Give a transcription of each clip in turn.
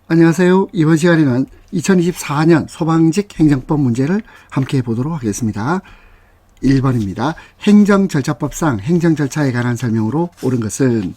안녕하세요. 이번 시간에는 2024년 소방직 행정법 문제를 함께 해보도록 하겠습니다. 1번입니다. 행정절차법상 행정절차에 관한 설명으로 옳은 것은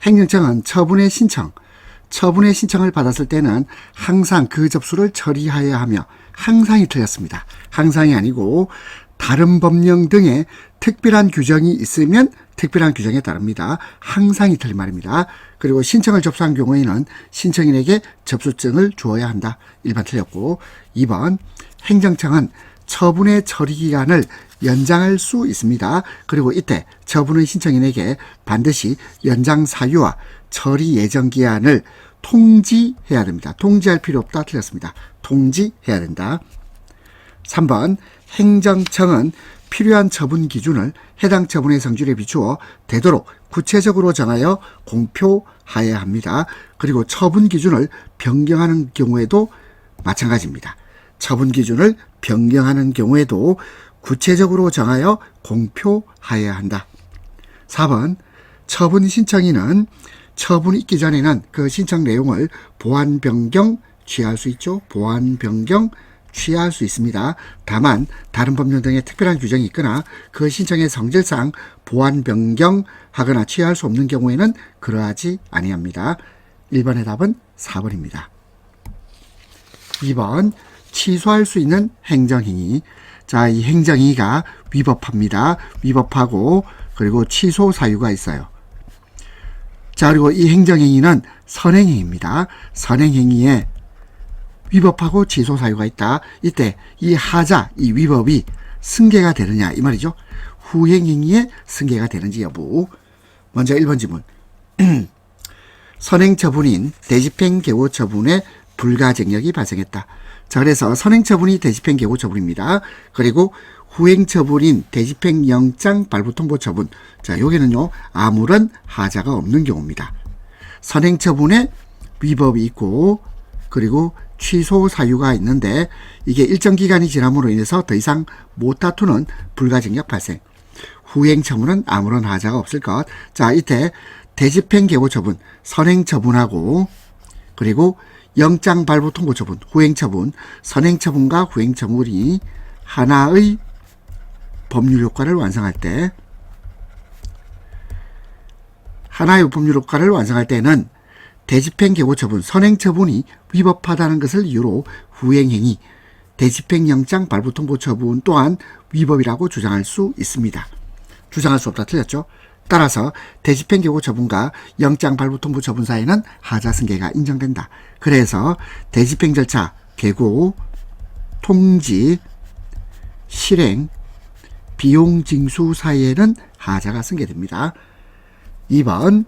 행정청은 처분의 신청을 받았을 때는 항상 그 접수를 처리하여야 하며 항상이 틀렸습니다. 항상이 아니고 다른 법령 등의 특별한 규정이 있으면 특별한 규정에 따릅니다. 항상이 틀린 말입니다. 그리고 신청을 접수한 경우에는 신청인에게 접수증을 주어야 한다. 1번 틀렸고 2번 행정청은 처분의 처리 기간을 연장할 수 있습니다. 그리고 이때 처분의 신청인에게 반드시 연장 사유와 처리 예정 기한을 통지해야 됩니다. 통지할 필요 없다. 틀렸습니다. 통지해야 된다. 3번 행정청은 필요한 처분 기준을 해당 처분의 성질에 비추어 되도록 구체적으로 정하여 공표하여야 합니다. 그리고 처분 기준을 변경하는 경우에도 마찬가지입니다. 처분 기준을 변경하는 경우에도 구체적으로 정하여 공표하여야 한다. 4번 처분 신청인은 처분이 있기 전에는 그 신청 내용을 보완 변경 취할 수 있죠. 보완 변경 취할 수 있습니다. 다만 다른 법령 등의 특별한 규정이 있거나 그 신청의 성질상 보완 변경하거나 취할 수 없는 경우에는 그러하지 아니합니다. 1번의 답은 4번입니다. 2번 취소할 수 있는 행정행위. 자, 이 행정행위가 위법합니다. 위법하고 그리고 취소 사유가 있어요. 자, 그리고 이 행정행위는 선행행위입니다. 선행행위에 위법하고 취소 사유가 있다. 이때 이 하자, 이 위법이 승계가 되느냐 이 말이죠. 후행행위에 승계가 되는지 여부. 먼저 1번 지문. 선행처분인 대집행계고처분에 불가증력이 발생했다. 자, 그래서 선행처분이 대집행계고처분입니다. 그리고 후행처분인 대집행영장 발부통보처분. 자, 여기는요 아무런 하자가 없는 경우입니다. 선행처분에 위법이 있고 그리고 취소 사유가 있는데 이게 일정 기간이 지남으로 인해서 더 이상 못 다투는 불가증력 발생. 후행처분은 아무런 하자가 없을 것. 자, 이때 대집행계고처분, 선행처분하고 그리고 영장 발부 통보 처분, 후행처분, 선행처분과 후행처분이 하나의 법률 효과를 완성할 때 는 대집행계고처분, 선행처분이 위법하다는 것을 이유로 후행행위, 대집행영장 발부통보처분 또한 위법이라고 주장할 수 있습니다. 주장할 수 없다. 틀렸죠? 따라서 대집행계고처분과 영장 발부통보처분 사이에는 하자승계가 인정된다. 그래서 대집행절차, 계고, 통지, 실행, 비용징수 사이에는 하자가 승계됩니다. 2번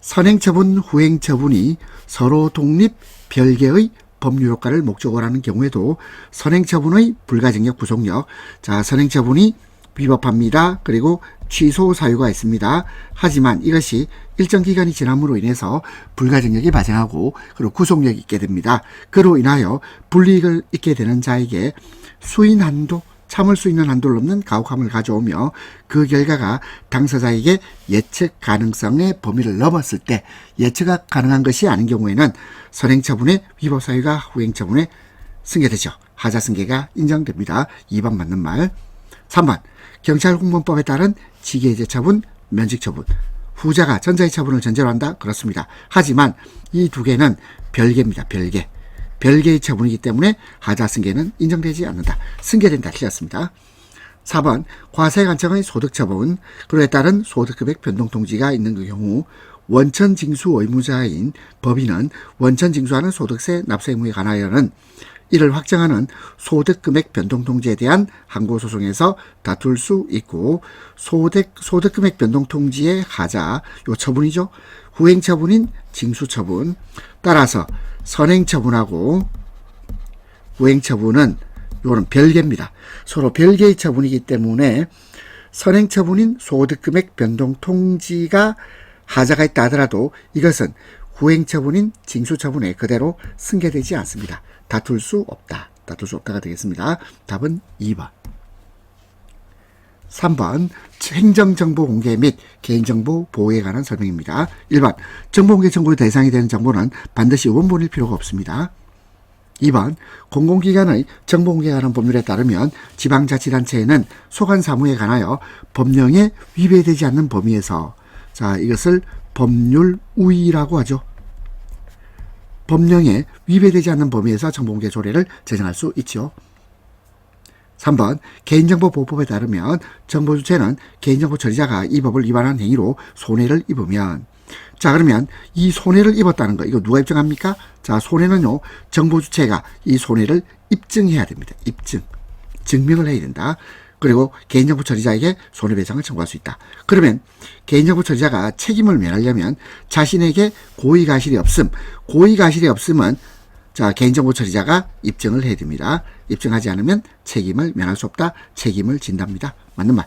선행처분, 후행처분이 서로 독립 별개의 법률 효과를 목적으로 하는 경우에도 선행처분의 불가증력 구속력. 자, 선행처분이 위법합니다. 그리고 취소 사유가 있습니다. 하지만 이것이 일정 기간이 지남으로 인해서 불가증력이 발생하고 그리고 구속력이 있게 됩니다. 그로 인하여 불이익을 입게 되는 자에게 수인 한도, 참을 수 있는 한도를 넘는 가혹함을 가져오며 그 결과가 당사자에게 예측 가능성의 범위를 넘었을 때 예측가 가능한 것이 아닌 경우에는 선행처분의 위법 사유가 후행처분에 승계되죠. 하자승계가 인정됩니다. 2번 맞는 말. 3번 경찰공무원법에 따른 직위해제 처분, 면직 처분. 후자가 전자의 처분을 전제로 한다. 그렇습니다. 하지만 이 두 개는 별개입니다. 별개의 처분이기 때문에 하자승계는 인정되지 않는다. 승계된다. 틀렸습니다. 4번 과세관청의 소득처분, 그에 따른 소득금액 변동통지가 있는 그 경우 원천징수 의무자인 법인은 원천징수하는 소득세 납세 의무에 관하여는 이를 확정하는 소득금액 변동통지에 대한 항고소송에서 다툴 수 있고 소득금액 변동통지의 하자, 요 처분이죠. 후행처분인 징수처분. 따라서 선행처분하고 후행처분은 요거는 별개입니다. 서로 별개의 처분이기 때문에 선행처분인 소득금액 변동통지가 하자가 있다 하더라도 이것은 후행처분인 징수처분에 그대로 승계되지 않습니다. 다툴 수 없다가 되겠습니다. 답은 2번. 3번 행정정보 공개 및 개인정보 보호에 관한 설명입니다. 1번 정보공개 청구의 대상이 되는 정보는 반드시 원본일 필요가 없습니다. 2번 공공기관의 정보공개에 관한 법률에 따르면 지방자치단체에는 소관사무에 관하여 법령에 위배되지 않는 범위에서 자 이것을 법률 우위라고 하죠. 법령에 위배되지 않는 범위에서 정보공개 조례를 제정할 수 있죠. 3번 개인정보보호법에 따르면 정보주체는 개인정보 처리자가 이 법을 위반한 행위로 손해를 입으면 자 그러면 이 손해를 입었다는 거 이거 누가 입증합니까? 자 손해는요 정보주체가 이 손해를 입증해야 됩니다. 입증 증명을 해야 된다. 그리고 개인정보 처리자에게 손해배상을 청구할 수 있다. 그러면 개인정보 처리자가 책임을 면하려면 자신에게 고의가실이 없음은 자 개인정보 처리자가 입증을 해야 됩니다. 입증하지 않으면 책임을 면할 수 없다. 책임을 진답니다. 맞는 말.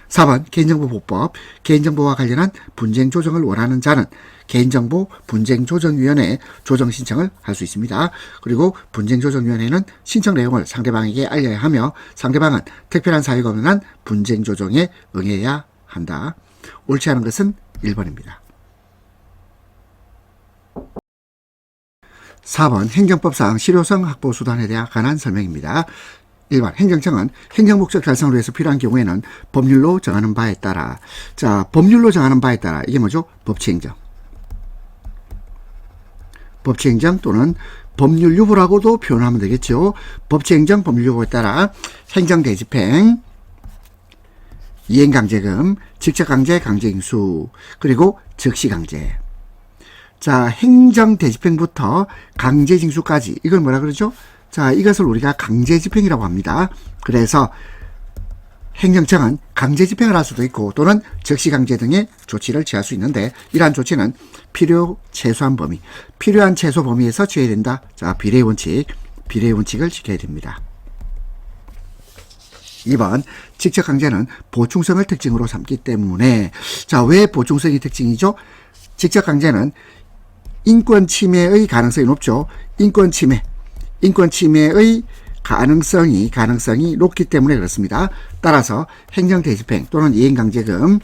4번 개인정보보호법 개인정보와 관련한 분쟁 조정을 원하는 자는 개인정보 분쟁조정위원회에 조정 신청을 할 수 있습니다. 그리고 분쟁조정위원회는 신청 내용을 상대방에게 알려야 하며 상대방은 특별한 사유가 없는 한 분쟁 조정에 응해야 한다. 옳지 않은 것은 1번입니다. 4번 행정법상 실효성 확보 수단에 대한 관한 설명입니다. 1번 행정청은 행정목적 달성을 위해서 필요한 경우에는 법률로 정하는 바에 따라 자 법률로 정하는 바에 따라 이게 뭐죠? 법치행정 또는 법률유보라고도 표현하면 되겠죠. 법치행정 법률유보에 따라 행정대집행 이행강제금 직접강제 강제징수 그리고 즉시강제 자 행정대집행부터 강제징수까지 이걸 뭐라 그러죠? 자 이것을 우리가 강제집행이라고 합니다. 그래서 행정청은 강제집행을 할 수도 있고 또는 즉시강제 등의 조치를 취할 수 있는데 이러한 조치는 필요 최소한 범위, 필요한 최소 범위에서 취해야 된다. 자 비례의 원칙을 지켜야 됩니다. 2번 직접강제는 보충성을 특징으로 삼기 때문에 자 왜 보충성이 특징이죠? 직접강제는 인권 침해의 가능성이 높죠. 인권 침해의 가능성이 높기 때문에 그렇습니다. 따라서 행정대집행 또는 이행강제금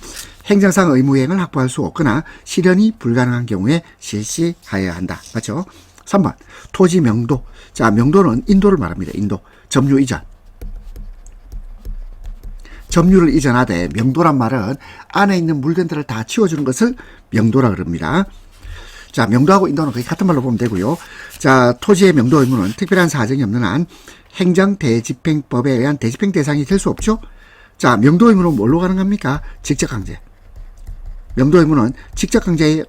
행정상 의무이행을 확보할 수 없거나 실현이 불가능한 경우에 실시하여야 한다. 맞죠? 3번 토지 명도 자 명도는 인도를 말합니다. 인도 점유 이전 점유를 이전하되 명도란 말은 안에 있는 물건들을 다 치워주는 것을 명도라 그럽니다. 자 명도하고 인도는 거의 같은 말로 보면 되고요. 자 토지의 명도 의무는 특별한 사정이 없는 한 행정대집행법에 의한 대집행 대상이 될 수 없죠. 자 명도 의무는 뭘로 가능합니까? 직접강제. 명도 의무는 직접강제의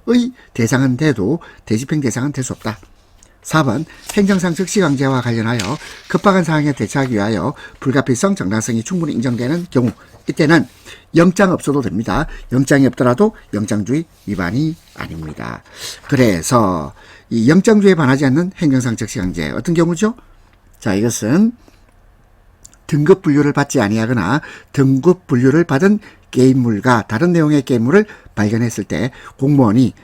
대상은 돼도 대집행 대상은 될 수 없다. 4번 행정상 즉시강제와 관련하여 급박한 상황에 대처하기 위하여 불가피성 정당성이 충분히 인정되는 경우 이때는 영장 없어도 됩니다. 영장이 없더라도 영장주의 위반이 아닙니다. 그래서 이 영장주의에 반하지 않는 행정상 즉시강제 어떤 경우죠? 자 이것은 등급 분류를 받지 아니하거나 등급 분류를 받은 게임물과 다른 내용의 게임물을 발견했을 때 공무원이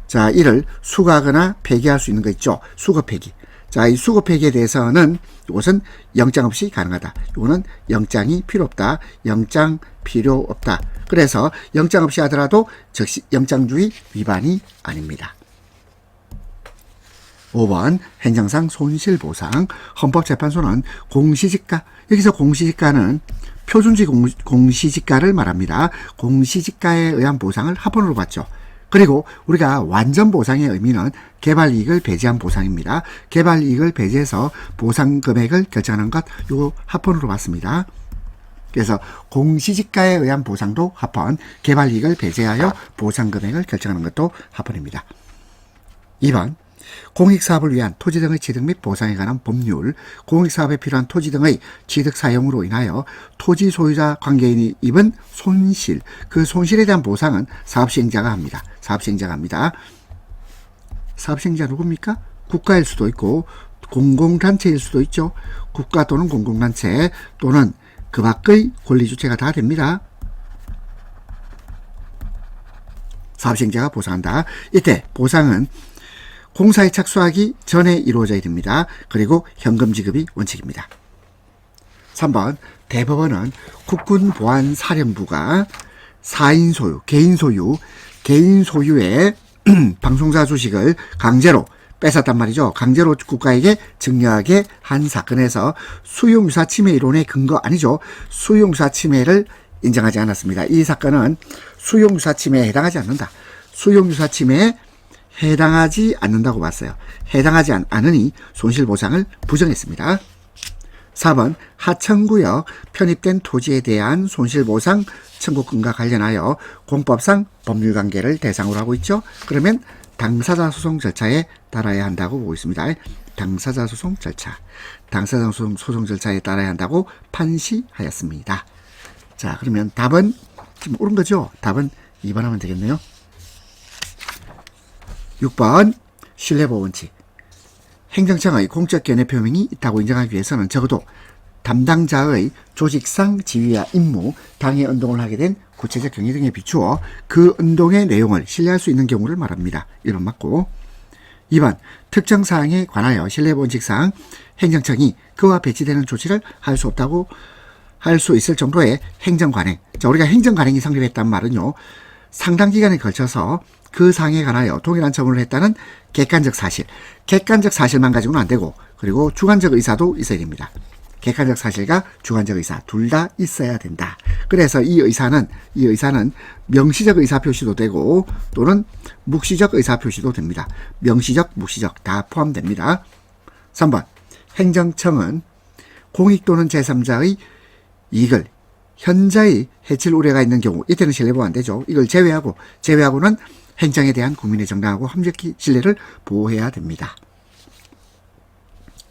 자 이를 수거하거나 폐기할 수 있는 거 있죠. 수거 폐기. 자 이 수거 폐기에 대해서는 이것은 영장 없이 가능하다. 이거는 영장이 필요 없다. 영장 필요 없다. 그래서 영장 없이 하더라도 즉시 영장주의 위반이 아닙니다. 5번 행정상 손실보상 헌법재판소는 공시지가 여기서 공시지가는 표준지 공시지가를 말합니다. 공시지가에 의한 보상을 합헌으로 받죠. 그리고 우리가 완전 보상의 의미는 개발이익을 배제한 보상입니다. 개발이익을 배제해서 보상 금액을 결정하는 것, 이거 합헌으로 봤습니다. 그래서 공시지가에 의한 보상도 합헌, 개발이익을 배제하여 보상 금액을 결정하는 것도 합헌입니다. 2번 공익사업을 위한 토지 등의 취득 및 보상에 관한 법률, 공익사업에 필요한 토지 등의 취득 사용으로 인하여 토지 소유자 관계인이 입은 손실, 그 손실에 대한 보상은 사업시행자가 합니다. 사업시행자 누굽니까? 국가일 수도 있고 공공단체일 수도 있죠. 국가 또는 공공단체 또는 그 밖의 권리주체가 다 됩니다. 사업시행자가 보상한다. 이때 보상은 공사에 착수하기 전에 이루어져야 됩니다. 그리고 현금 지급이 원칙입니다. 3번 대법원은 국군보안사령부가 4인 소유, 개인 소유의 방송사 주식을 강제로 뺏었단 말이죠. 강제로 국가에게 증여하게 한 사건에서 수용유사 침해 이론의 근거 아니죠. 수용유사 침해를 인정하지 않았습니다. 이 사건은 수용유사 침해에 해당하지 않는다. 수용유사 침해에 해당하지 않는다고 봤어요. 해당하지 않으니 손실보상을 부정했습니다. 4번 하천구역 편입된 토지에 대한 손실보상 청구권과 관련하여 공법상 법률관계를 대상으로 하고 있죠. 그러면 당사자 소송 절차에 따라야 한다고 보고 있습니다. 당사자 소송 절차에 따라야 한다고 판시하였습니다. 자, 그러면 답은 지금 옳은 거죠? 답은 2번 하면 되겠네요. 6번 신뢰보원칙. 행정청의 공적 견해 표명이 있다고 인정하기 위해서는 적어도 담당자의 조직상 지위와 임무, 당의 운동을 하게 된 구체적 경위 등에 비추어 그 운동의 내용을 신뢰할 수 있는 경우를 말합니다. 1번 맞고. 2번 특정 사항에 관하여 신뢰본칙상 행정청이 그와 배치되는 조치를 할 수 없다고 할 수 있을 정도의 행정관행. 자, 우리가 행정관행이 성립했단 말은요, 상당 기간에 걸쳐서 그 사항에 관하여 동일한 처분을 했다는 객관적 사실만 가지고는 안 되고, 그리고 주관적 의사도 있어야 됩니다. 객관적 사실과 주관적 의사 둘 다 있어야 된다. 그래서 이 의사는 명시적 의사 표시도 되고 또는 묵시적 의사 표시도 됩니다. 명시적, 묵시적 다 포함됩니다. 3번 행정청은 공익 또는 제3자의 이익을 현자의 해칠 우려가 있는 경우, 이때는 신뢰보호 안 되죠. 이걸 제외하고는 행정에 대한 국민의 정당하고 합리적 신뢰를 보호해야 됩니다.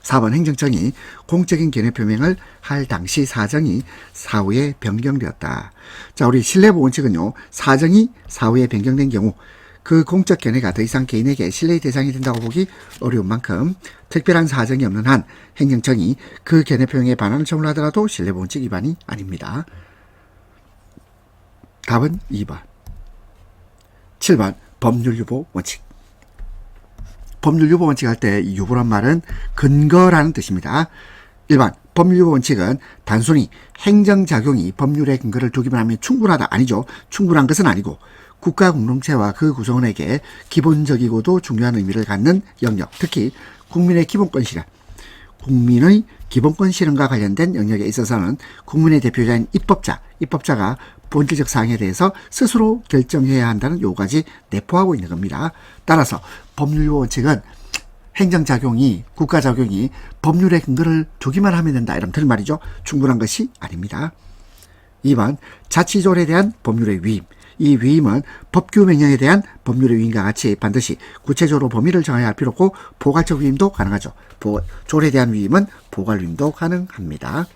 4번 행정청이 공적인 견해 표명을 할 당시 사정이 사후에 변경되었다. 자, 우리 신뢰보원칙은요, 사정이 사후에 변경된 경우 그 공적 견해가 더 이상 개인에게 신뢰의 대상이 된다고 보기 어려운 만큼 특별한 사정이 없는 한 행정청이 그 견해 표명에 반하는 처분을 하더라도 신뢰보원칙 위반이 아닙니다. 답은 2번. 7번 법률유보 원칙. 법률유보 원칙 할 때 유보란 말은 근거라는 뜻입니다. 1번 법률유보 원칙은 단순히 행정작용이 법률의 근거를 두기만 하면 충분하다. 아니죠. 충분한 것은 아니고 국가 공동체와 그 구성원에게 기본적이고도 중요한 의미를 갖는 영역, 특히 국민의 기본권 실현과 관련된 영역에 있어서는 국민의 대표자인 입법자가 본질적 사항에 대해서 스스로 결정해야 한다는 요구까지 내포하고 있는 겁니다. 따라서 법률유보 원칙은 행정작용이, 국가작용이 법률의 근거를 두기만 하면 된다. 이러면 될 말이죠. 충분한 것이 아닙니다. 2번 자치조례에 대한 법률의 위임. 이 위임은 법규 명령에 대한 법률의 위임과 같이 반드시 구체적으로 범위를 정해야 할 필요 없고 포괄적 위임도 가능하죠. 조례에 대한 위임은 포괄 위임도 가능합니다.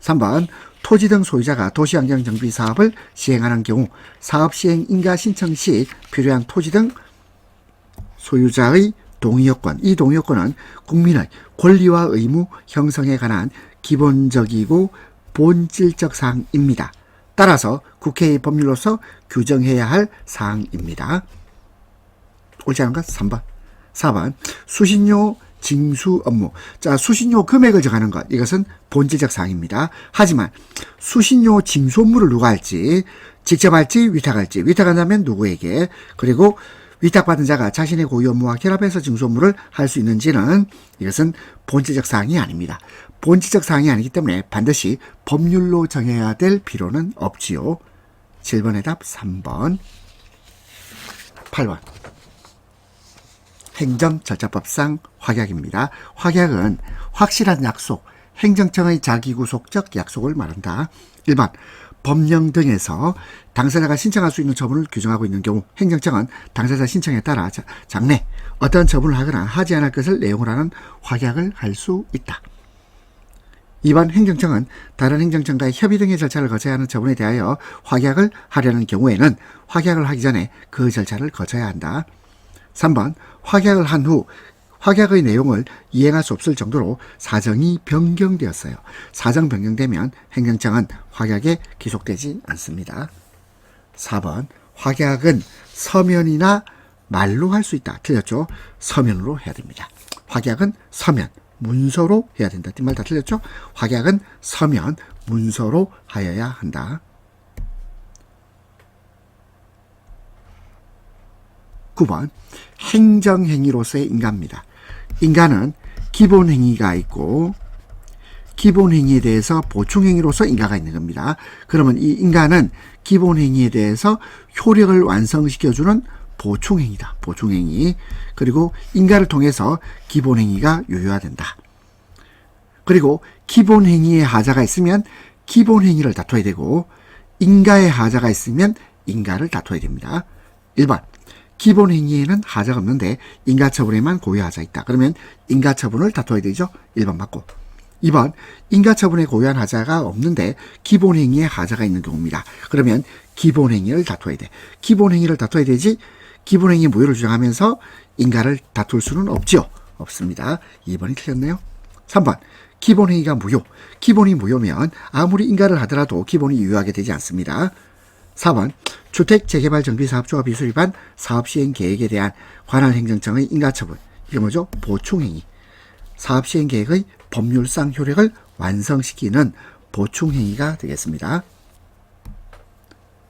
3번 토지 등 소유자가 도시환경정비 사업을 시행하는 경우 사업 시행 인가 신청 시 필요한 토지 등 소유자의 동의요건, 이 동의요건은 국민의 권리와 의무 형성에 관한 기본적이고 본질적 사항입니다. 따라서 국회의 법률로서 규정해야 할 사항입니다. 옳지 않은 것 3번. 4번 수신료 징수 업무. 자, 수신료 금액을 정하는 것, 이것은 본질적 사항입니다. 하지만 수신료 징수 업무를 누가 할지, 직접 할지 위탁한다면 누구에게, 그리고 위탁받은 자가 자신의 고유 업무와 결합해서 징수 업무를 할 수 있는지는 이것은 본질적 사항이 아닙니다. 본질적 사항이 아니기 때문에 반드시 법률로 정해야 될 필요는 없지요. 7번의 답 3번. 8번 행정절차법상 확약입니다. 확약은 확실한 약속, 행정청의 자기구속적 약속을 말한다. 1번 법령 등에서 당사자가 신청할 수 있는 처분을 규정하고 있는 경우 행정청은 당사자 신청에 따라 장래 어떤 처분을 하거나 하지 않을 것을 내용으로 하는 확약을 할 수 있다. 2번 행정청은 다른 행정청과의 협의 등의 절차를 거쳐야 하는 처분에 대하여 확약을 하려는 경우에는 확약을 하기 전에 그 절차를 거쳐야 한다. 3번 확약을 한 후 확약의 내용을 이행할 수 없을 정도로 사정이 변경되었어요. 사정 변경되면 행정청은 확약에 기속되지 않습니다. 4번 확약은 서면이나 말로 할 수 있다. 틀렸죠? 서면으로 해야 됩니다. 확약은 서면, 문서로 해야 된다. 뒷말 다 틀렸죠? 확약은 서면 문서로 하여야 한다. 9번 행정행위로서의 인가입니다. 인가는 기본행위가 있고 기본행위에 대해서 보충행위로서 인가가 있는 겁니다. 그러면 이 인가는 기본행위에 대해서 효력을 완성시켜주는 보충행위다. 보충행위. 그리고 인가를 통해서 기본행위가 유효화된다. 그리고 기본행위에 하자가 있으면 기본행위를 다퉈야 되고 인가에 하자가 있으면 인가를 다퉈야 됩니다. 1번 기본행위에는 하자가 없는데 인가처분에만 고유하자 있다. 그러면 인가처분을 다퉈야 되죠. 1번 맞고. 2번 인가처분에 고유한 하자가 없는데 기본행위에 하자가 있는 경우입니다. 그러면 기본행위를 다퉈야 돼. 기본행위를 다퉈야 되지 기본행위 무효를 주장하면서 인가를 다툴 수는 없죠. 없습니다. 2번이 틀렸네요. 3번 기본행위가 무효. 기본이 무효면 아무리 인가를 하더라도 기본이 유효하게 되지 않습니다. 4번 주택재개발정비사업조합 이수 위반 사업시행계획에 대한 관할 행정청의 인가처분. 이게 뭐죠? 보충행위. 사업시행계획의 법률상 효력을 완성시키는 보충행위가 되겠습니다.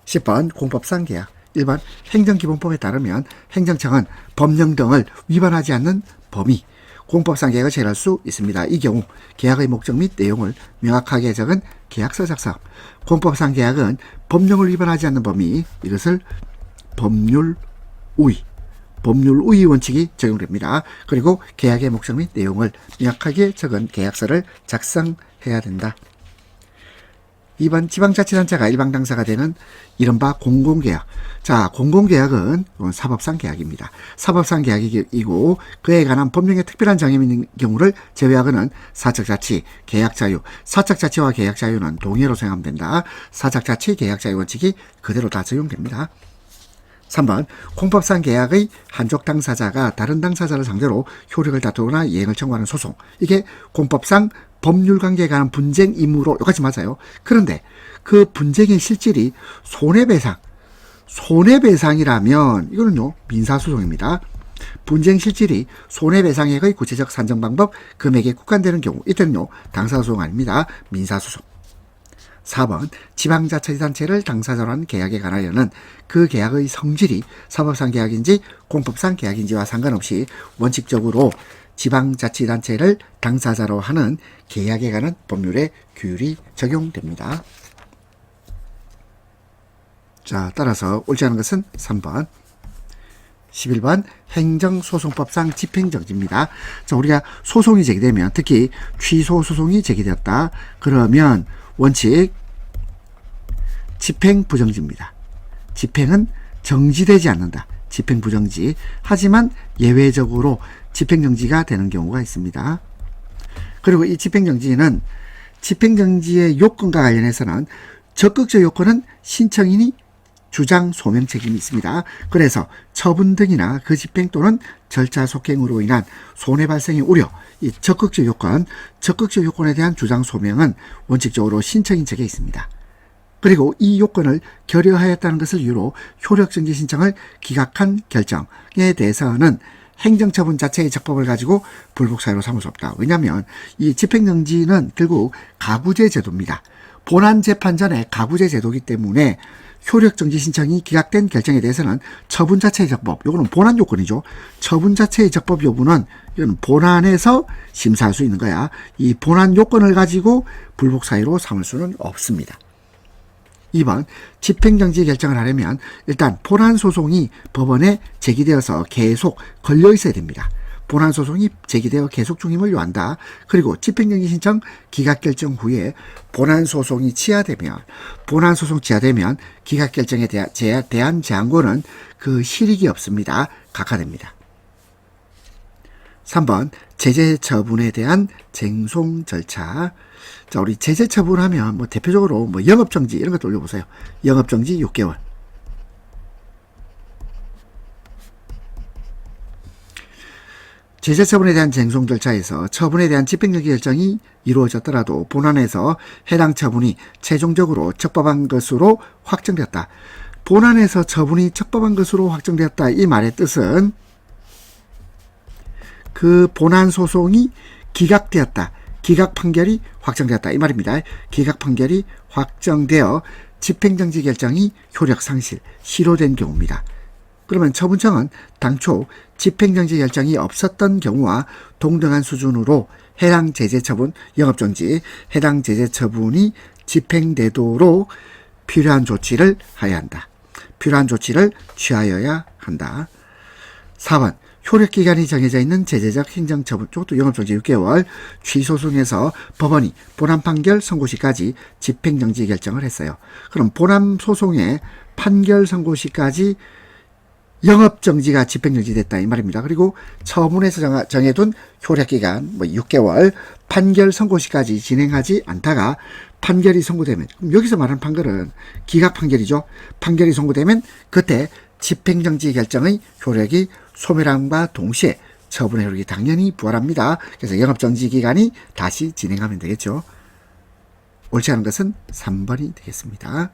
10번 공법상 계약. 1번 행정기본법에 따르면 행정청은 법령 등을 위반하지 않는 범위 공법상 계약을 체결할 수 있습니다. 이 경우 계약의 목적 및 내용을 명확하게 적은 계약서 작성. 공법상 계약은 법령을 위반하지 않는 범위 이것을 법률 우위 원칙이 적용됩니다. 그리고 계약의 목적 및 내용을 명확하게 적은 계약서를 작성해야 된다. 2번 지방자치단체가 일방당사가 되는 이른바 공공계약. 자, 공공계약은 사법상 계약입니다. 사법상 계약이고 그에 관한 법령의 특별한 정함이 있는 경우를 제외하고는 사적자치, 계약자유, 사적자치와 계약자유는 동의로 생각하면 된다. 사적자치, 계약자유 원칙이 그대로 다 적용됩니다. 3번 공법상 계약의 한쪽 당사자가 다른 당사자를 상대로 효력을 다투거나 이행을 청구하는 소송. 이게 공법상 법률관계에 관한 분쟁 임무로 여기까지 맞아요. 그런데 그 분쟁의 실질이 손해배상이라면 이거는요 민사소송입니다. 분쟁 실질이 손해배상액의 구체적 산정 방법, 금액에 국한되는 경우 이때는요 당사소송 아닙니다. 민사소송. 4번 지방자치단체를 당사자로 한 계약에 관하여는 그 계약의 성질이 사법상 계약인지 공법상 계약인지와 상관없이 원칙적으로 지방자치단체를 당사자로 하는 계약에 관한 법률의 규율이 적용됩니다. 자, 따라서 옳지 않은 것은 3번. 11번 행정소송법상 집행정지입니다. 자, 우리가 소송이 제기되면 특히 취소소송이 제기되었다. 그러면 원칙 집행부정지입니다. 집행은 정지되지 않는다. 집행부정지. 하지만 예외적으로 집행정지가 되는 경우가 있습니다. 그리고 이 집행정지는 집행정지의 요건과 관련해서는 적극적 요건은 신청인이 주장 소명 책임이 있습니다. 그래서 처분 등이나 그 집행 또는 절차 속행으로 인한 손해 발생의 우려, 이 적극적 요건에 대한 주장 소명은 원칙적으로 신청인 측에 있습니다. 그리고 이 요건을 결여하였다는 것을 이유로 효력정지 신청을 기각한 결정에 대해서는 행정처분 자체의 적법을 가지고 불복사유로 삼을 수 없다. 왜냐하면 이 집행정지는 결국 가구제 제도입니다. 본안재판 전에 가구제 제도이기 때문에 효력정지 신청이 기각된 결정에 대해서는 처분 자체의 적법, 이거는 본안 요건이죠. 처분 자체의 적법 여부는 이건 본안에서 심사할 수 있는 거야. 이 본안 요건을 가지고 불복사유로 삼을 수는 없습니다. 2번 집행정지 결정을 하려면 일단 본안소송이 법원에 제기되어서 계속 걸려 있어야 됩니다. 본안소송이 제기되어 계속 중임을 요한다. 그리고 집행정지 신청 기각결정 후에 본안소송이 취하되면 기각결정에 대한 제한권은 그 실익이 없습니다. 각하됩니다. 3번 제재처분에 대한 쟁송 절차. 자, 우리 제재처분하면 대표적으로 영업정지 이런 것도 올려보세요. 영업정지 6개월. 제재처분에 대한 쟁송 절차에서 처분에 대한 집행정지 결정이 이루어졌더라도 본안에서 해당 처분이 최종적으로 적법한 것으로 확정되었다. 본안에서 처분이 적법한 것으로 확정되었다. 이 말의 뜻은 그 본안 소송이 기각되었다. 기각 판결이 확정되었다. 이 말입니다. 기각 판결이 확정되어 집행정지 결정이 효력 상실, 실효된 경우입니다. 그러면 처분청은 당초 집행정지 결정이 없었던 경우와 동등한 수준으로 해당 제재처분, 영업정지, 해당 제재처분이 집행되도록 필요한 조치를 하여야 한다. 필요한 조치를 취하여야 한다. 4번 효력기간이 정해져 있는 제재적 행정처분, 이것도 영업정지 6개월, 취소송에서 법원이 본안판결 선고 시까지 집행정지 결정을 했어요. 그럼 본안소송의 판결 선고 시까지 영업정지가 집행정지됐다 이 말입니다. 그리고 처분에서 정해둔 효력기간 6개월, 판결 선고 시까지 진행하지 않다가 판결이 선고되면, 그럼 여기서 말하는 판결은 기각 판결이죠. 판결이 선고되면 그때 집행정지 결정의 효력이 소멸함과 동시에 처분의 효력이 당연히 부활합니다. 그래서 영업정지 기간이 다시 진행하면 되겠죠. 옳지 않은 것은 3번이 되겠습니다.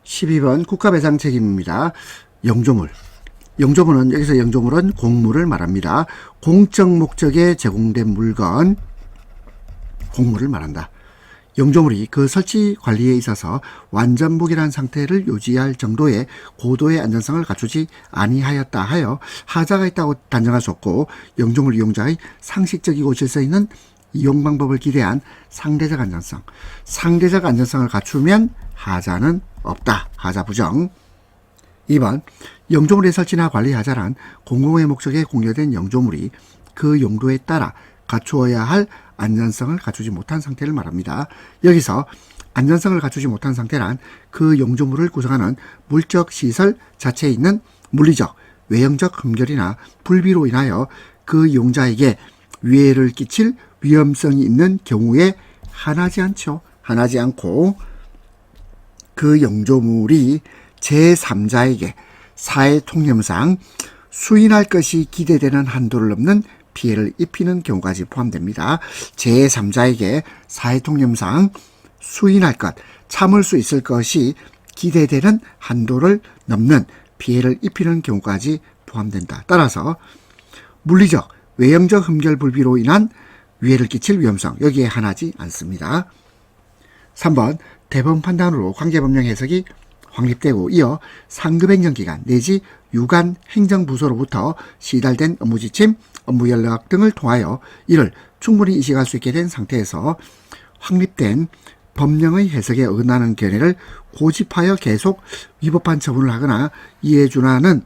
12번 국가배상 책임입니다. 영조물. 영조물은, 여기서 영조물은 공물을 말합니다. 공적 목적에 제공된 물건, 공물을 말한다. 영조물이 그 설치 관리에 있어서 완전 무결한 상태를 유지할 정도의 고도의 안전성을 갖추지 아니하였다 하여 하자가 있다고 단정할 수 없고, 영조물 이용자의 상식적이고 질서 있는 이용 방법을 기대한 상대적 안전성, 상대적 안전성을 갖추면 하자는 없다. 하자 부정. 2번 영조물의 설치나 관리 하자란 공공의 목적에 공여된 영조물이 그 용도에 따라 갖추어야 할 안전성을 갖추지 못한 상태를 말합니다. 여기서 안전성을 갖추지 못한 상태란 그 영조물을 구성하는 물적 시설 자체에 있는 물리적, 외형적 흠결이나 불비로 인하여 그 용자에게 위해를 끼칠 위험성이 있는 경우에 한하지 않죠. 한하지 않고 그 영조물이 제3자에게 사회 통념상 수인할 것이 기대되는 한도를 넘는 피해를 입히는 경우까지 포함됩니다. 제3자에게 사회 통념상 수인할 것, 참을 수 있을 것이 기대되는 한도를 넘는 피해를 입히는 경우까지 포함된다. 따라서 물리적, 외형적 흠결 불비로 인한 위해를 끼칠 위험성, 여기에 한하지 않습니다. 3번 대법원 판단으로 관계법령 해석이 확립되고 이어 상급행정기관 내지 유관 행정부서로부터 시달된 업무지침, 업무연락 등을 통하여 이를 충분히 인식할 수 있게 된 상태에서 확립된 법령의 해석에 어긋나는 견해를 고집하여 계속 위법한 처분을 하거나 이에 준하는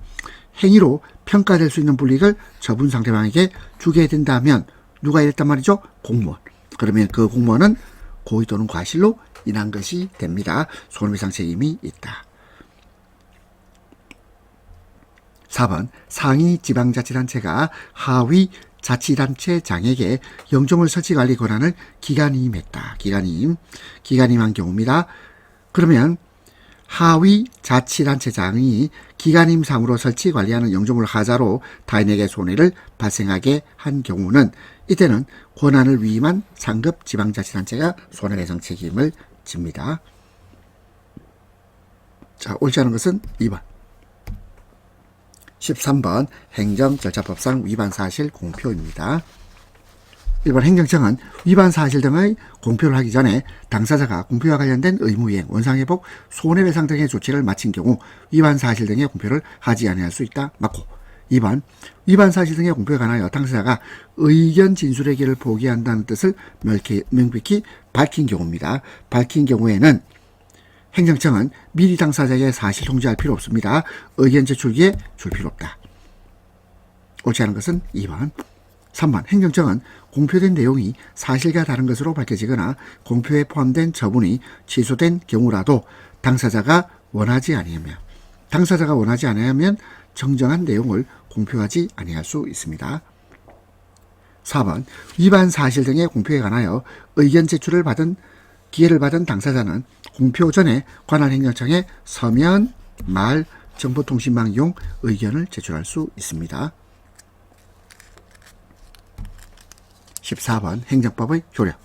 행위로 평가될 수 있는 불이익을 처분 상대방에게 주게 된다면 누가 이랬단 말이죠? 공무원. 그러면 그 공무원은 고의 또는 과실로 인한 것이 됩니다. 손해배상 책임이 있다. 4번 상위 지방자치단체가 하위 자치단체장에게 영조물 설치관리 권한을 기간임했다. 기간임한 경우입니다. 그러면 하위 자치단체장이 기간임상으로 설치 관리하는 영조물 하자로 타인에게 손해를 발생하게 한 경우는 이때는 권한을 위임한 상급 지방자치단체가 손해배상 책임을 집니다. 자, 옳지 않은 것은 2번. 13번 행정절차법상 위반 사실 공표입니다. 1번 행정청은 위반 사실 등의 공표를 하기 전에 당사자가 공표와 관련된 의무이행, 원상회복, 손해배상 등의 조치를 마친 경우 위반 사실 등의 공표를 하지 아니할 수 있다. 맞고. 2번 위반 사실 등의 공표에 관하여 당사자가 의견 진술의 길을 포기한다는 뜻을 명백히 밝힌 경우입니다. 밝힌 경우에는 행정청은 미리 당사자에게 사실 통지할 필요 없습니다. 의견 제출기에 줄 필요 없다. 옳지 않은 것은 2번. 3번 행정청은 공표된 내용이 사실과 다른 것으로 밝혀지거나 공표에 포함된 처분이 취소된 경우라도 당사자가 원하지 아니하면 정정한 내용을 공표하지 아니할 수 있습니다. 4번 위반 사실 등의 공표에 관하여 의견 제출을 기회를 받은 당사자는 공표 전에 관할 행정청에 서면, 말, 정보통신망 이용 의견을 제출할 수 있습니다. 14번 행정법의 효력.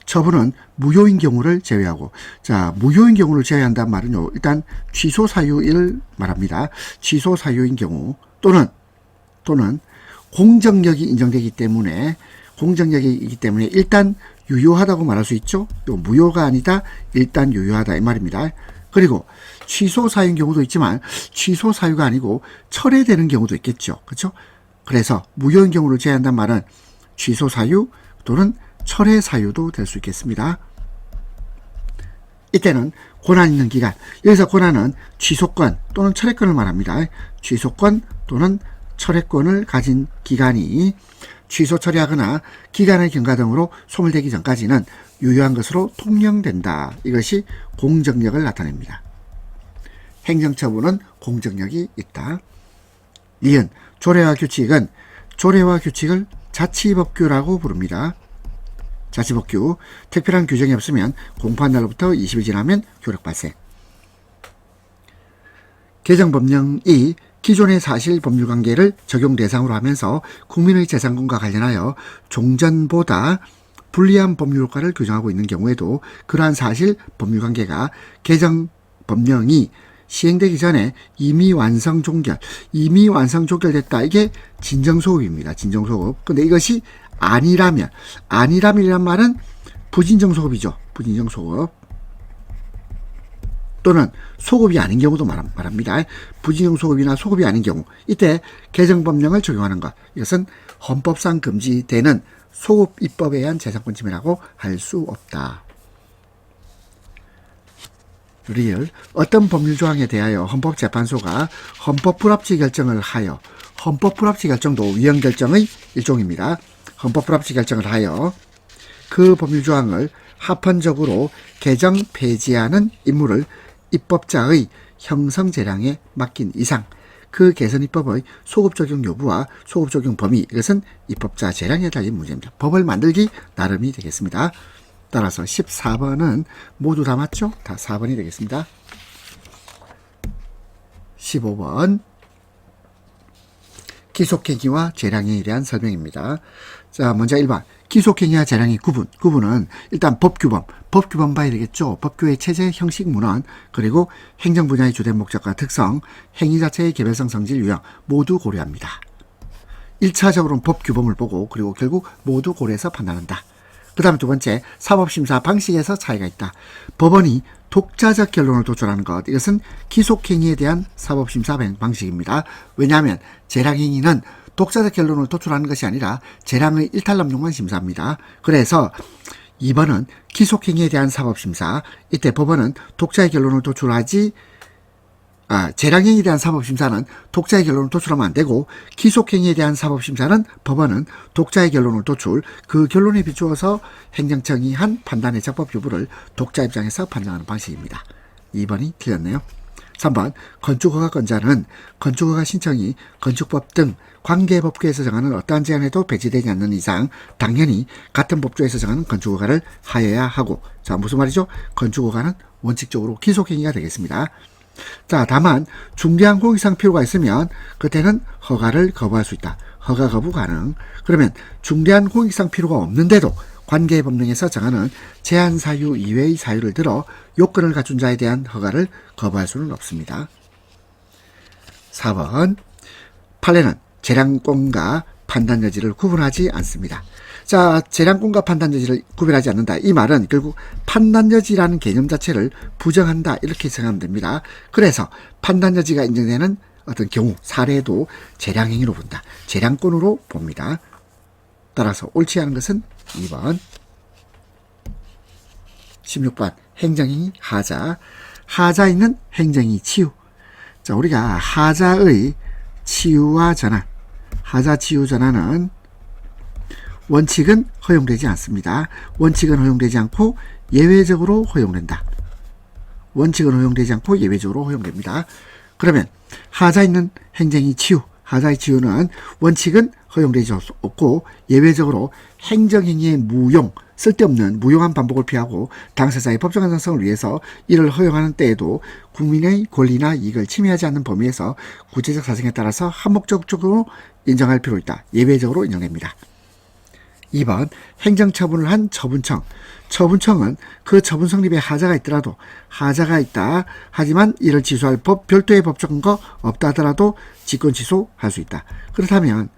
처분은 무효인 경우를 제외하고, 자, 무효인 경우를 제외한다는 말은요, 일단 취소 사유를 말합니다. 취소 사유인 경우 또는 공정력이 인정되기 때문에 일단 유효하다고 말할 수 있죠. 또 무효가 아니다, 일단 유효하다 이 말입니다. 그리고 취소 사유인 경우도 있지만 취소 사유가 아니고 철회되는 경우도 있겠죠. 그렇죠? 그래서 무효인 경우를 제외한다는 말은 취소 사유 또는 철회 사유도 될 수 있겠습니다. 이때는 권한 있는 기간, 여기서 권한은 취소권 또는 철회권을 말합니다. 취소권 또는 철회권을 가진 기간이 취소 처리하거나 기간의 경과 등으로 소멸되기 전까지는 유효한 것으로 통용된다. 이것이 공정력을 나타냅니다. 행정처분은 공정력이 있다. 니은 조례와 규칙은 조례와 규칙을 자치법규라고 부릅니다. 자치법규, 특별한 규정이 없으면 공포한날로부터 20일 지나면 효력 발생. 개정법령이 기존의 사실 법률관계를 적용 대상으로 하면서 국민의 재산권과 관련하여 종전보다 불리한 법률효과를 규정하고 있는 경우에도 그러한 사실 법률관계가 개정법령이 시행되기 전에 이미 완성 종결됐다. 이게 진정소급입니다. 진정소급. 근데 이것이 아니라면이란 말은 부진정소급이죠. 부진정소급. 또는 소급이 아닌 경우도 말합니다. 부진정소급이나 소급이 아닌 경우, 이때 개정법령을 적용하는 것, 이것은 헌법상 금지되는 소급 입법에 의한 재산권 침해라고 할 수 없다. 리을 어떤 법률조항에 대하여 헌법재판소가 헌법불합치 결정을 하여, 헌법불합치 결정도 위헌결정의 일종입니다. 헌법불합치 결정을 하여 그 법률조항을 합헌적으로 개정 폐지하는 임무를 입법자의 형성재량에 맡긴 이상 그 개선 입법의 소급 적용 여부와 소급 적용 범위, 이것은 입법자 재량에 달린 문제입니다. 법을 만들기 나름이 되겠습니다. 따라서 14번은 모두 다 맞죠? 다 4번이 되겠습니다. 15번 기속행위와 재량행위에 대한 설명입니다. 자, 먼저 1번 기속행위와 재량행위 구분은 일단 법규범 봐야 되겠죠. 법규의 체제, 형식, 문헌, 그리고 행정 분야의 주된 목적과 특성, 행위 자체의 개별성, 성질, 유형 모두 고려합니다. 1차적으로는 법규범을 보고 그리고 결국 모두 고려해서 판단한다. 그 다음에 두 번째, 사법심사 방식에서 차이가 있다. 법원이 독자적 결론을 도출하는 것, 이것은 기속행위에 대한 사법심사 방식입니다. 왜냐하면 재량행위는 독자적 결론을 도출하는 것이 아니라 재량의 일탈남용만 심사합니다. 그래서 2번은 기속행위에 대한 사법심사, 이때 법원은 독자의 결론을 도출하지 재량행위에 대한 사법심사는 독자의 결론을 도출하면 안 되고, 기속행위에 대한 사법심사는 법원은 독자의 결론을 도출, 그 결론에 비추어서 행정청이 한 판단의 적법 여부를 독자 입장에서 판정하는 방식입니다. 2번이 틀렸네요. 3번 건축허가권자는 건축허가 신청이 건축법 등 관계법규에서 정하는 어떠한 제한에도 배제되지 않는 이상 당연히 같은 법조에서 정하는 건축허가를 하여야 하고, 자, 무슨 말이죠? 건축허가는 원칙적으로 기속행위가 되겠습니다. 자, 다만 중대한 공익상 필요가 있으면 그때는 허가를 거부할 수 있다. 허가 거부 가능. 그러면 중대한 공익상 필요가 없는데도 관계법령에서 정하는 제한 사유 이외의 사유를 들어 요건을 갖춘 자에 대한 허가를 거부할 수는 없습니다. 4번 판례는 재량권과 판단 여지를 구분하지 않습니다. 자, 재량권과 판단 여지를 구별하지 않는다. 이 말은 결국 판단 여지라는 개념 자체를 부정한다. 이렇게 생각하면 됩니다. 그래서 판단 여지가 인정되는 어떤 경우, 사례도 재량행위로 본다. 재량권으로 봅니다. 따라서 옳지 않은 것은 2번. 16번 행정행위 하자. 하자 있는 행정행위 치유. 자, 우리가 하자의 치유와 전환, 하자 치유 전환은 원칙은 허용되지 않습니다. 원칙은 허용되지 않고 예외적으로 허용된다. 원칙은 허용되지 않고 예외적으로 허용됩니다. 그러면 하자 있는 행정이 치유, 하자의 치유는 원칙은 허용되지 없고 예외적으로 행정행위의 무용, 쓸데없는 무용한 반복을 피하고 당사자의 법적 안정성을 위해서 이를 허용하는 때에도 국민의 권리나 이익을 침해하지 않는 범위에서 구체적 사정에 따라서 한목적으로 인정할 필요 있다. 예외적으로 인정됩니다. 2번 행정처분을 한 처분청. 처분청은 그 처분 성립에 하자가 있더라도 하자가 있다. 하지만 이를 취소할 별도의 법적 근거 없다 하더라도 직권 취소할 수 있다. 그렇다면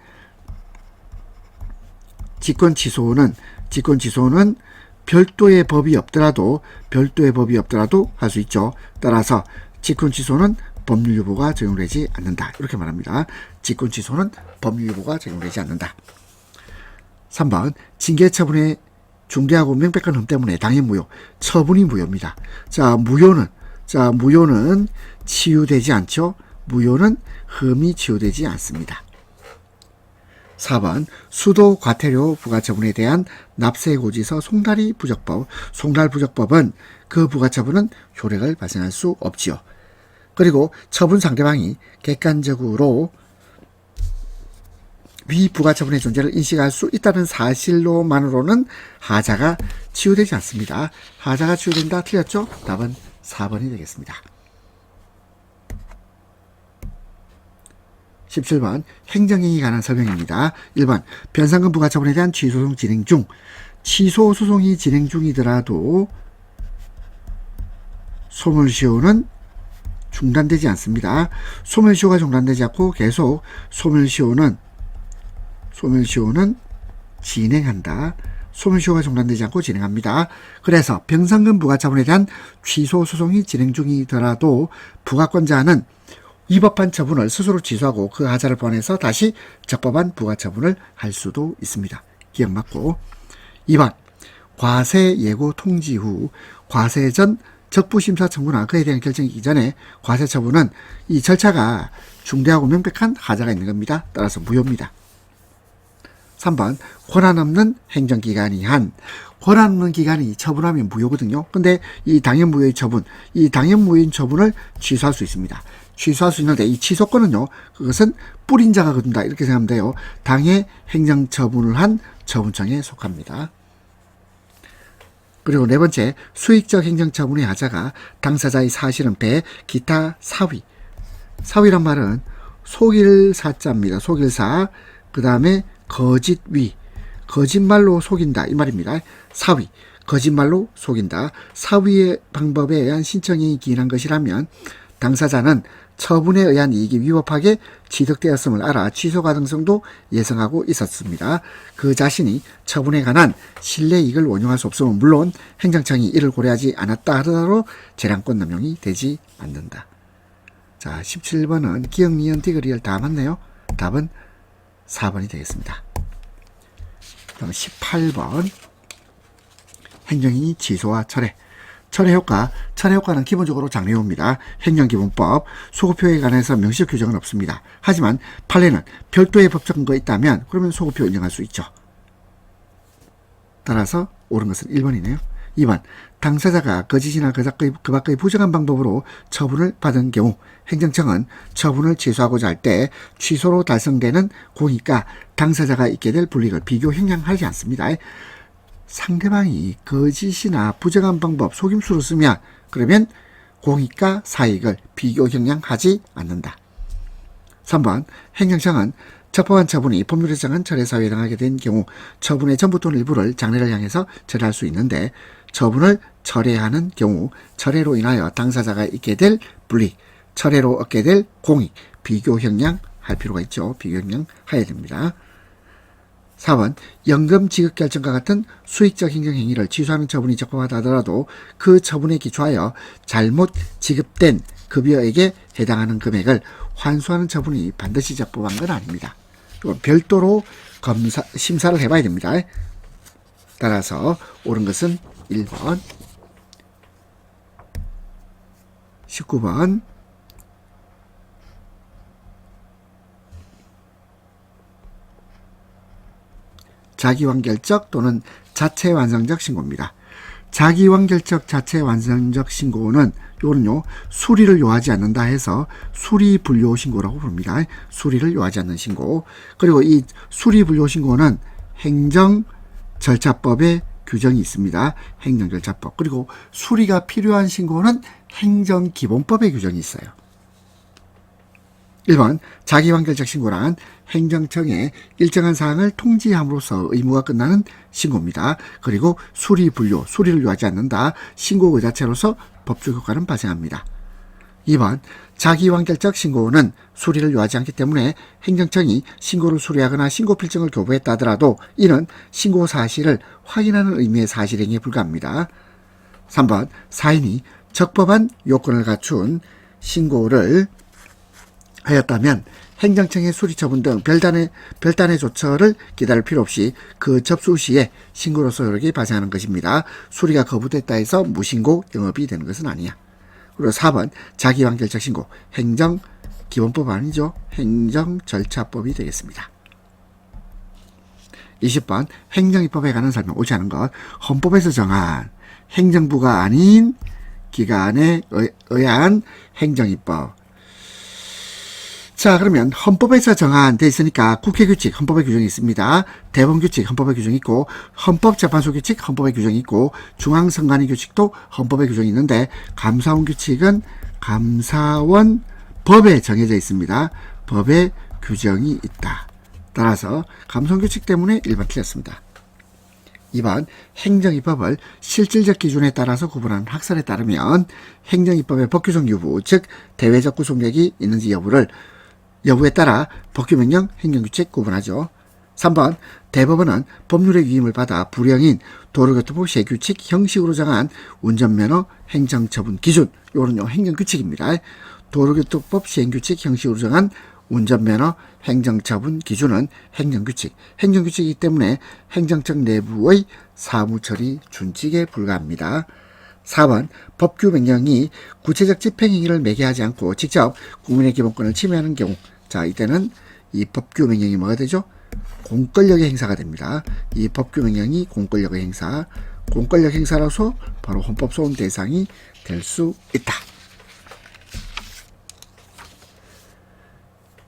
직권 취소는 별도의 법이 없더라도 할 수 있죠. 따라서 직권 취소는 법률 유보가 적용되지 않는다. 이렇게 말합니다. 직권 취소는 법률 유보가 적용되지 않는다. 3번 징계 처분의 중대하고 명백한 흠 때문에 당연 무효. 처분이 무효입니다. 무효는 치유되지 않죠. 무효는 흠이 치유되지 않습니다. 4번 수도 과태료 부과처분에 대한 납세고지서 송달이 부적법. 송달 부적법은 그 부과처분은 효력을 발생할 수 없지요. 그리고 처분 상대방이 객관적으로 위 부과처분의 존재를 인식할 수 있다는 사실로만으로는 하자가 치유되지 않습니다. 하자가 치유된다. 틀렸죠? 답은 4번이 되겠습니다. 17번 행정행위에 관한 설명입니다. 1번 변상금 부과처분에 대한 취소소송 진행 중. 취소소송이 진행 중이더라도 소멸시효는 중단되지 않습니다. 소멸시효가 중단되지 않고 계속 소멸시효는 진행한다. 소멸시효가 중단되지 않고 진행합니다. 그래서 변상금 부과처분에 대한 취소소송이 진행 중이더라도 부과권자는 위법한 처분을 스스로 취소하고 그 하자를 보완해서 다시 적법한 부과처분을 할 수도 있습니다. 기억 맞고. 2번 과세 예고 통지 후 과세 전 적부심사 청구나 그에 대한 결정이 있기 전에 과세 처분은 이 절차가 중대하고 명백한 하자가 있는 겁니다. 따라서 무효입니다. 3번 권한 없는 행정기관이 권한 없는 기관이 처분하면 무효거든요. 근데 이 당연무효의 처분, 이 당연무효인 처분을 취소할 수 있습니다. 취소할 수 있는데 이 취소권은요, 그것은 뿌린 자가 거둔다 이렇게 생각하면 돼요. 당해 행정처분을 한 처분청에 속합니다. 그리고 네 번째, 수익적 행정처분의 하자가 당사자의 사실은 배, 기타 사위. 사위란 말은 속일 사자입니다. 속일사. 그 다음에 거짓위. 거짓말로 속인다 이 말입니다. 사위. 거짓말로 속인다. 사위의 방법에 의한 신청이 기인한 것이라면 당사자는 처분에 의한 이익이 위법하게 취득되었음을 알아 취소 가능성도 예상하고 있었습니다. 그 자신이 처분에 관한 신뢰 이익을 원용할 수 없으면 물론 행정청이 이를 고려하지 않았다 하더라도 재량권 남용이 되지 않는다. 자, 17번은 기역, 니은, 디귿 다 맞네요. 답은 4번이 되겠습니다. 다음 18번 행정행위 취소와 철회. 철회 효과는 기본적으로 장려입니다. 행정기본법, 소급표에 관해서 명시적 규정은 없습니다. 하지만 판례는 별도의 법적 근거가 있다면 그러면 소급표 인정할 수 있죠. 따라서 옳은 것은 1번이네요. 2번 당사자가 거짓이나 그 밖의 부정한 방법으로 처분을 받은 경우 행정청은 처분을 취소하고자 할 때 취소로 달성되는 공익과 당사자가 있게 될 불이익을 비교 형량하지 않습니다. 상대방이 거짓이나 부정한 방법, 속임수를 쓰면 그러면 공익과 사익을 비교 형량하지 않는다. 3번 행정청은 적법한 처분이 법률에 정한 철회 사유에 해당하게 된 경우 처분의 전부 또는 일부를 장래를 향해서 철회할 수 있는데 처분을 철회하는 경우 철회로 인하여 당사자가 있게 될 불이익, 철회로 얻게 될 공익, 비교 형량할 필요가 있죠. 비교 형량해야 됩니다. 4번 연금 지급 결정과 같은 수익적 행정행위를 취소하는 처분이 적법하다 하더라도 그 처분에 기초하여 잘못 지급된 급여에게 해당하는 금액을 환수하는 처분이 반드시 적법한 건 아닙니다. 별도로 심사를 해봐야 됩니다. 따라서 옳은 것은 1번. 19번 자기완결적 또는 자체완성적 신고입니다. 자기완결적 자체완성적 신고는 요거는요 수리를 요하지 않는다 해서 수리불료 신고라고 부릅니다. 수리를 요하지 않는 신고. 그리고 이 수리불료 신고는 행정절차법에 규정이 있습니다. 행정절차법. 그리고 수리가 필요한 신고는 행정기본법에 규정이 있어요. 1번 자기완결적 신고란 행정청에 일정한 사항을 통지함으로써 의무가 끝나는 신고입니다. 그리고 수리 분료, 수리를 요하지 않는다. 신고 그 자체로서 법적 효과는 발생합니다. 2번 자기완결적 신고는 수리를 요하지 않기 때문에 행정청이 신고를 수리하거나 신고 필증을 교부했다 하더라도 이는 신고 사실을 확인하는 의미의 사실행위에 불과합니다. 3번 사인이 적법한 요건을 갖춘 신고를 하였다면 행정청의 수리처분 등 별단의 조처를 기다릴 필요 없이 그 접수 시에 신고로서 효력이 발생하는 것입니다. 수리가 거부됐다 해서 무신고 영업이 되는 것은 아니야. 그리고 4번 자기완결적 신고 행정기본법 아니죠. 행정절차법이 되겠습니다. 20번 행정입법에 관한 설명 옳지 않은 것 헌법에서 정한 행정부가 아닌 기관에 의한 행정입법. 자, 그러면 헌법에서 정한돼 있으니까 국회규칙 헌법에 규정이 있습니다. 대법규칙 헌법에 규정이 있고 헌법재판소 규칙 헌법에 규정이 있고 중앙선관위 규칙도 헌법에 규정이 있는데 감사원 규칙은 감사원 법에 정해져 있습니다. 법에 규정이 있다. 따라서 감사원 규칙 때문에 1번 틀렸습니다. 2번 행정입법을 실질적 기준에 따라서 구분하는 학설에 따르면 행정입법의 법규정 유무 즉 대외적 구속력이 있는지 여부에 따라 법규명령, 행정규칙 구분하죠. 3번 대법원은 법률의 위임을 받아 불형인 도로교통법 시행규칙 형식으로 정한 운전면허 행정처분 기준 요거는요 행정규칙입니다. 도로교통법 시행규칙 형식으로 정한 운전면허 행정처분 기준은 행정규칙, 행정규칙이기 때문에 행정청 내부의 사무처리 준칙에 불과합니다. 4번 법규 명령이 구체적 집행행위를 매개하지 않고 직접 국민의 기본권을 침해하는 경우 자 이때는 이 법규 명령이 뭐가 되죠? 공권력의 행사가 됩니다. 이 법규 명령이 공권력의 행사, 공권력 행사로서 바로 헌법소원 대상이 될 수 있다.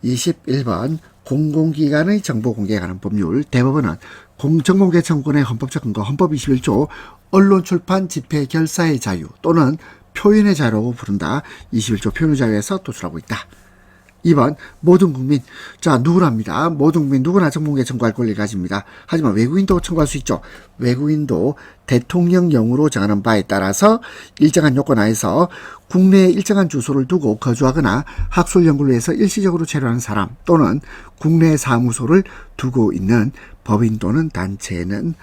21번 공공기관의 정보 공개에 관한 법률 대법원은 공정공개 청구권의 헌법적 근거 헌법 21조 언론 출판 집회 결사의 자유 또는 표현의 자유라고 부른다. 21조 표현의 자유에서 도출하고 있다. 2번 모든 국민 자 누구랍니다. 모든 국민 누구나 정보공개 청구할 권리를 가집니다. 하지만 외국인도 청구할 수 있죠. 외국인도 대통령령으로 정하는 바에 따라서 일정한 요건 하에서 국내에 일정한 주소를 두고 거주하거나 학술 연구를 위해서 일시적으로 체류하는 사람 또는 국내 사무소를 두고 있는 법인 또는 단체는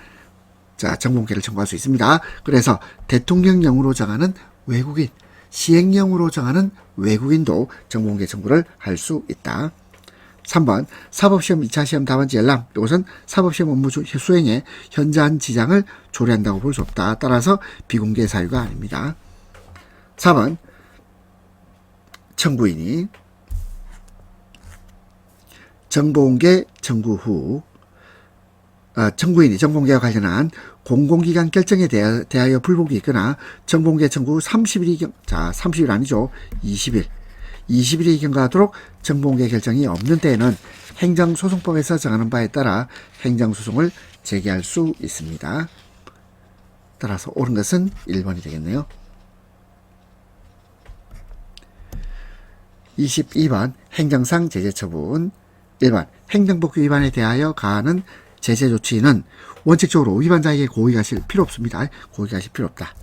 자 정보공개를 청구할 수 있습니다. 그래서 대통령령으로 정하는 외국인 시행령으로 정하는 외국인도 정보공개 청구를 할 수 있다. 3번 사법시험 2차 시험 답안지 열람 이것은 사법시험 업무 수행에 현저한 지장을 초래한다고 볼 수 없다. 따라서 비공개 사유가 아닙니다. 4번 청구인이 정보공개 청구 후 청구인이 정보공개와 관련한 공공기관 결정에 대하여 불복이 있거나 정보공개 청구 후 30일이 자 30일 아니죠. 20일이 경과하도록 정보공개 결정이 없는 때에는 행정소송법에서 정하는 바에 따라 행정소송을 제기할 수 있습니다. 따라서 옳은 것은 1번이 되겠네요. 22번 행정상 제재처분 1번 행정법규 위반에 대하여 가하는 제재조치는 원칙적으로 위반자에게 고의가 실 필요 없습니다. 고의가 실 필요 없다.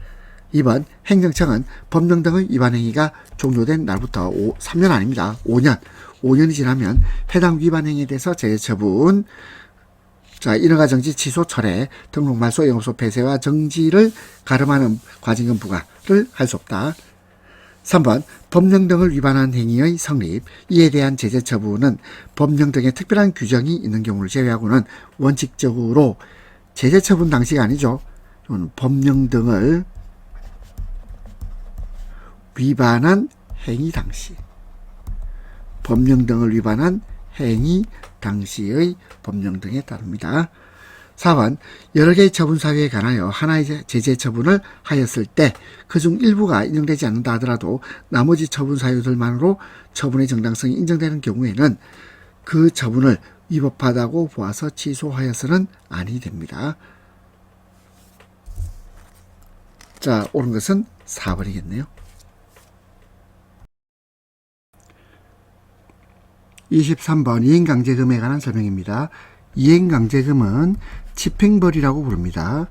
2번 행정청은 법령 등의 위반 행위가 종료된 날부터 3년 아닙니다. 5년이 지나면 해당 위반 행위에 대해서 제재처분 자 인허가 정지 취소 철회 등록 말소 영업소 폐쇄와 정지를 가름하는 과징금 부과를 할 수 없다. 3번 법령 등을 위반한 행위의 성립 이에 대한 제재 처분은 법령 등의 특별한 규정이 있는 경우를 제외하고는 원칙적으로 제재 처분 당시가 아니죠. 법령 등을 위반한 행위 당시 법령 등을 위반한 행위 당시의 법령 등에 따릅니다. 4번 여러 개의 처분 사유에 관하여 하나의 제재 처분을 하였을 때 그중 일부가 인정되지 않는다 하더라도 나머지 처분 사유들만으로 처분의 정당성이 인정되는 경우에는 그 처분을 위법하다고 보아서 취소하여서는 아니 됩니다. 자, 옳은 것은 4번이겠네요. 23번 이행강제금에 관한 설명입니다. 이행강제금은 집행벌이라고 부릅니다.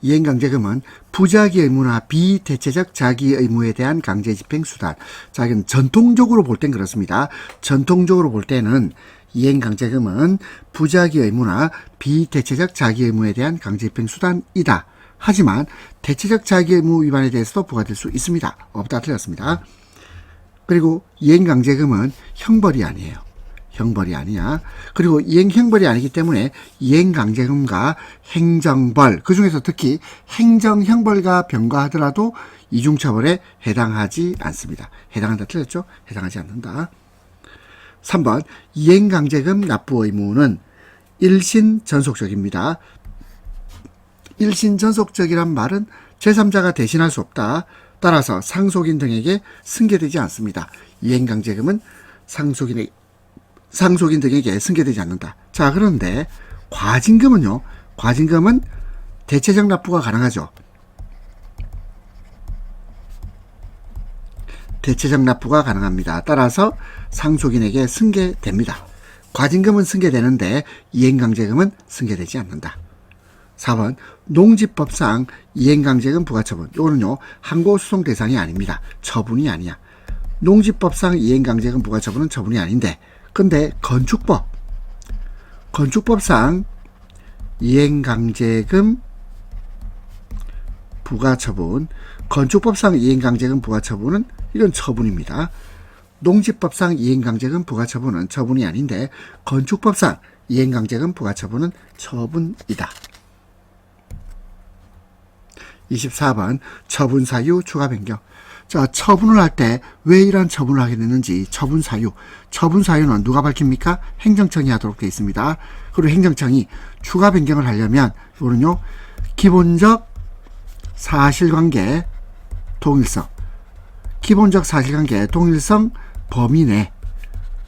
이행강제금은 부자기 의무나 비대체적 자기 의무에 대한 강제집행수단. 자, 이건 전통적으로 볼 땐 그렇습니다. 전통적으로 볼 때는 이행강제금은 부자기 의무나 비대체적 자기 의무에 대한 강제집행수단이다. 하지만 대체적 자기 의무 위반에 대해서도 부과될 수 있습니다. 없다 틀렸습니다. 그리고 이행강제금은 형벌이 아니에요. 형벌이 아니야. 그리고 형벌이 아니기 때문에 이행강제금과 행정벌, 그 중에서 특히 행정형벌과 병가하더라도 이중처벌에 해당하지 않습니다. 해당한다 틀렸죠? 해당하지 않는다. 3번 이행강제금 납부 의무는 일신전속적입니다. 일신전속적이란 말은 제3자가 대신할 수 없다. 따라서 상속인 등에게 승계되지 않습니다. 이행강제금은 상속인 등에게 승계되지 않는다. 자, 그런데 과징금은요. 과징금은 대체적 납부가 가능하죠. 대체적 납부가 가능합니다. 따라서 상속인에게 승계됩니다. 과징금은 승계되는데 이행강제금은 승계되지 않는다. 4번 농지법상 이행강제금 부과처분. 이거는요. 항고소송 대상이 아닙니다. 처분이 아니야. 농지법상 이행강제금 부과처분은 처분이 아닌데 근데 건축법상 이행강제금 부과처분, 건축법상 이행강제금 부과처분은 이건 처분입니다. 농지법상 이행강제금 부과처분은 처분이 아닌데 건축법상 이행강제금 부과처분은 처분이다. 24번 처분 사유 추가 변경. 자, 처분을 할 때 왜 이러한 처분을 하게 됐는지 처분 사유. 처분 사유는 누가 밝힙니까? 행정청이 하도록 되어 있습니다. 그리고 행정청이 추가 변경을 하려면 이거는요. 기본적 사실관계 동일성. 기본적 사실관계 동일성 범위 내.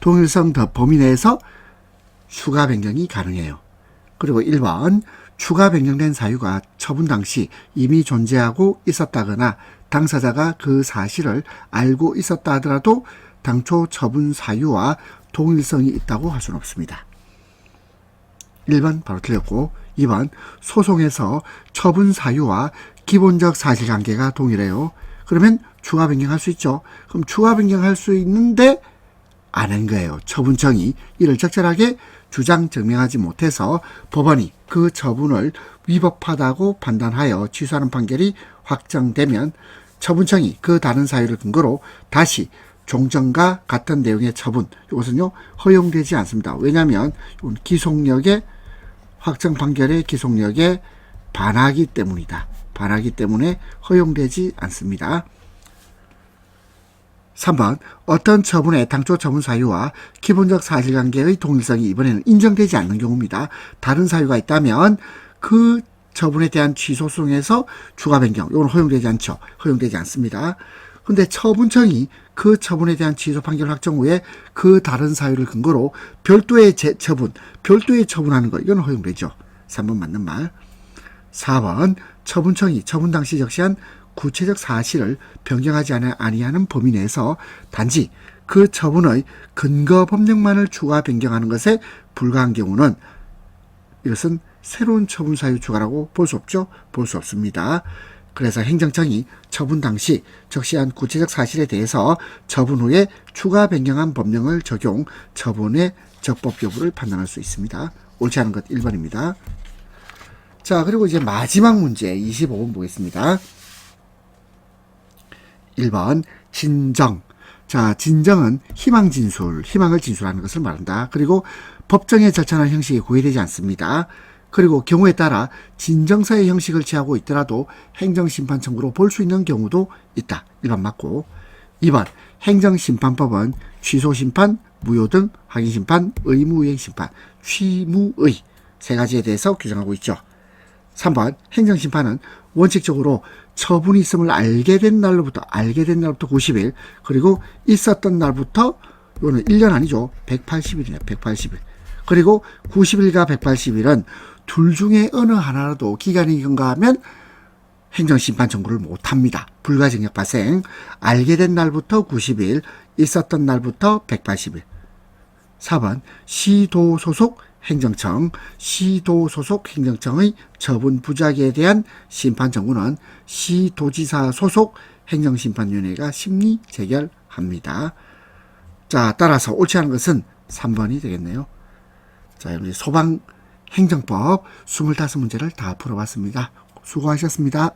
동일성 범위 내에서 추가 변경이 가능해요. 그리고 1번 추가 변경된 사유가 처분 당시 이미 존재하고 있었다거나 당사자가 그 사실을 알고 있었다 하더라도 당초 처분 사유와 동일성이 있다고 할 수는 없습니다. 1번 바로 틀렸고 2번 소송에서 처분 사유와 기본적 사실관계가 동일해요. 그러면 추가 변경할 수 있죠. 그럼 추가 변경할 수 있는데 안 한 거예요. 처분청이 이를 적절하게 주장 증명하지 못해서 법원이 그 처분을 위법하다고 판단하여 취소하는 판결이 확정되면 처분청이 그 다른 사유를 근거로 다시 종전과 같은 내용의 처분, 이것은요 허용되지 않습니다. 왜냐하면 기속력의 확정 판결의 기속력에 반하기 때문이다. 반하기 때문에 허용되지 않습니다. 3번 어떤 처분의 당초 처분 사유와 기본적 사실관계의 동일성이 이번에는 인정되지 않는 경우입니다. 다른 사유가 있다면 그 처분에 대한 취소 소송에서 추가 변경, 이건 허용되지 않죠. 허용되지 않습니다. 근데 처분청이 그 처분에 대한 취소 판결 확정 후에 그 다른 사유를 근거로 별도의 별도의 처분하는 거, 이건 허용되죠. 3번 맞는 말. 4번 처분청이 처분 당시 적시한 구체적 사실을 변경하지 아니하는 범위 내에서 단지 그 처분의 근거 법령만을 추가 변경하는 것에 불과한 경우는 이것은 새로운 처분 사유 추가라고 볼 수 없죠. 볼 수 없습니다. 그래서 행정청이 처분 당시 적시한 구체적 사실에 대해서 처분 후에 추가 변경한 법령을 적용, 처분의 적법 여부를 판단할 수 있습니다. 옳지 않은 것 1번입니다. 자, 그리고 이제 마지막 문제 25번 보겠습니다. 1번 진정. 자, 진정은 희망을 진술하는 것을 말한다. 그리고 법정에 절차나 형식이 구애되지 않습니다. 그리고 경우에 따라 진정서의 형식을 취하고 있더라도 행정심판 청구로 볼 수 있는 경우도 있다. 1번 맞고 2번 행정심판법은 취소심판, 무효등, 확인심판, 의무이행심판, 취무의 세 가지에 대해서 규정하고 있죠. 3번 행정심판은 원칙적으로 처분이 있음을 알게 된 날로부터 90일, 그리고 있었던 날부터, 이거는 1년 아니죠. 180일이네요. 180일. 그리고 90일과 180일은 둘 중에 어느 하나라도 기간이 경과하면 행정심판 청구를 못합니다. 불가증력 발생. 알게 된 날부터 90일, 있었던 날부터 180일. 4번 시도 소속 행정청. 시도 소속 행정청의 처분 부작위에 대한 심판 청구는 시도지사 소속 행정심판위원회가 심리 재결합니다. 자, 따라서 옳지 않은 것은 3번이 되겠네요. 자, 우리 소방행정법 25문제를 다 풀어봤습니다. 수고하셨습니다.